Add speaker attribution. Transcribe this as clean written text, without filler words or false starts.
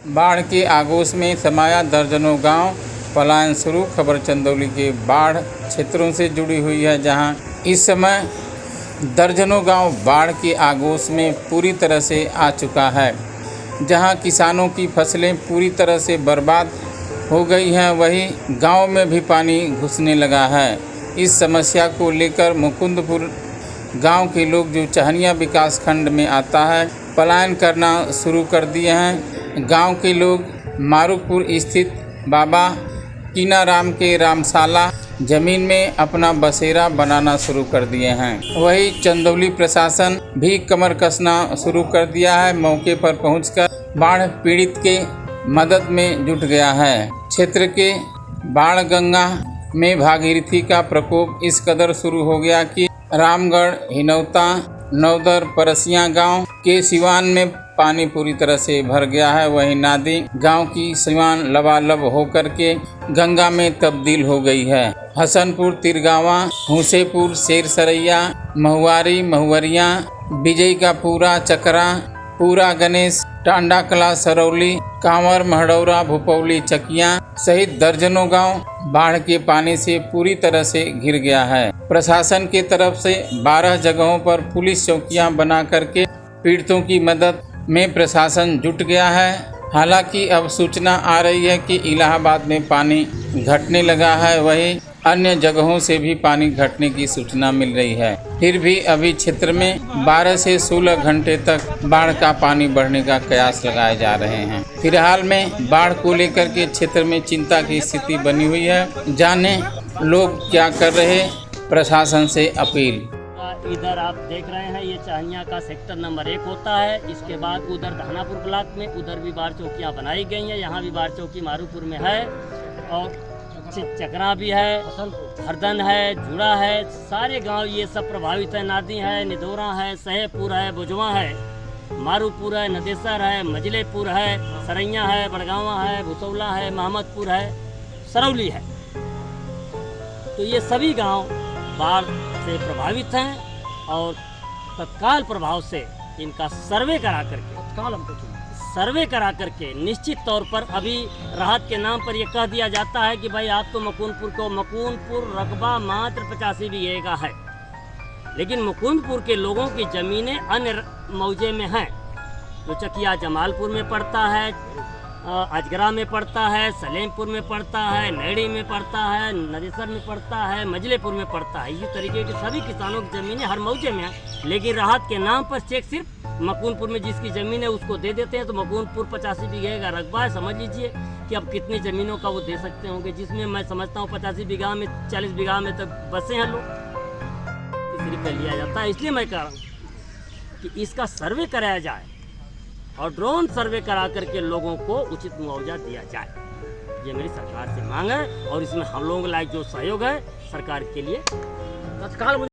Speaker 1: बाढ़ के आगोश में समाया दर्जनों गांव, पलायन शुरू। खबर चंदौली के बाढ़ क्षेत्रों से जुड़ी हुई है, जहां इस समय दर्जनों गांव बाढ़ के आगोश में पूरी तरह से आ चुका है। जहां किसानों की फसलें पूरी तरह से बर्बाद हो गई हैं, वहीं गांव में भी पानी घुसने लगा है। इस समस्या को लेकर मुकुंदपुर गांव के लोग, जो चहनिया विकास खंड में आता है, पलायन करना शुरू कर दिए हैं। गांव के लोग मारूपुर स्थित बाबा कीनाराम के रामशाला जमीन में अपना बसेरा बनाना शुरू कर दिए हैं। वहीं चंदौली प्रशासन भी कमर कसना शुरू कर दिया है। मौके पर पहुंचकर बाढ़ पीड़ित के मदद में जुट गया है। क्षेत्र के बाढ़ गंगा में भागीरथी का प्रकोप इस कदर शुरू हो गया कि रामगढ़, हिनौता, नौदर, परसिया गांव के सिवान में पानी पूरी तरह से भर गया है। वहीं नादी गांव की सिवान लबालब होकर के गंगा में तब्दील हो गई है। हसनपुर, तिरगावा, हुसेपुर, शेरसरैया, महुआरी, महुवरिया, विजय का पूरा, चकरा, पूरा गणेश, टांडा कला, सरौली, कांवर, महडौरा, भुपौली, चकिया सहित दर्जनों गांव बाढ़ के पानी से पूरी तरह से घिर गया है। प्रशासन की तरफ से 12 जगहों पर पुलिस चौकियां बना करके पीड़ितों की मदद में प्रशासन जुट गया है। हालांकि अब सूचना आ रही है कि इलाहाबाद में पानी घटने लगा है, वहीं अन्य जगहों से भी पानी घटने की सूचना मिल रही है। फिर भी अभी क्षेत्र में 12 से 16 घंटे तक बाढ़ का पानी बढ़ने का कयास लगाए जा रहे हैं। फिलहाल में बाढ़ को लेकर के क्षेत्र में चिंता की स्थिति बनी हुई है। जाने लोग क्या कर रहे, प्रशासन से अपील।
Speaker 2: इधर आप देख रहे हैं, ये चहनिया का सेक्टर नंबर 1 होता है। इसके बाद उधर धानापुर ब्लॉक में उधर भी बाढ़ चौकियाँ बनाई गई हैं। यहाँ भी बाढ़ चौकी मारूपुर में है और चकरा भी है, हरदन है, जुड़ा है, सारे गांव ये सब प्रभावित है। नादी है, निदौरा है, सहेपुर है, बुजवा है, मारूपुर है, नदेसर है, मजलेपुर है, सरैया है, बड़गावा है, भुसौला है, महमदपुर है, सरौली है। तो ये सभी गांव बाढ़ से प्रभावित हैं और तत्काल प्रभाव से इनका सर्वे करा करके निश्चित तौर पर अभी राहत के नाम पर यह कह दिया जाता है कि भाई आप तो मुकुंदपुर रकबा मात्र 85 बीघे का है, लेकिन मुकुंदपुर के लोगों की ज़मीनें अन्य मौजे में हैं। जो चकिया जमालपुर में पड़ता है, अजगरा में पड़ता है, सलेमपुर में पड़ता है, नैड़ी में पड़ता है, नदेसर में पड़ता है, मजलेपुर में पड़ता है। इसी तरीके की सभी किसानों की ज़मीनें हर मौजे में हैं, लेकिन राहत के नाम पर चेक सिर्फ मुकुंदपुर में जिसकी ज़मीन है उसको दे देते हैं। तो मुकुंदपुर 85 बीघे का रकबा है। समझ लीजिए कि अब कितनी ज़मीनों का वो दे सकते होंगे, जिसमें मैं समझता हूँ 85 बीघा में 40 बीघा में तो बसे हैं लोग। तीसरी पे लिया जाता है। इसलिए मैं कह रहा हूँ कि इसका सर्वे कराया जाए और ड्रोन सर्वे करा करके लोगों को उचित मुआवजा दिया जाए। ये मेरी सरकार से मांग है और इसमें हम लोगों लायक जो सहयोग है सरकार के लिए तत्काल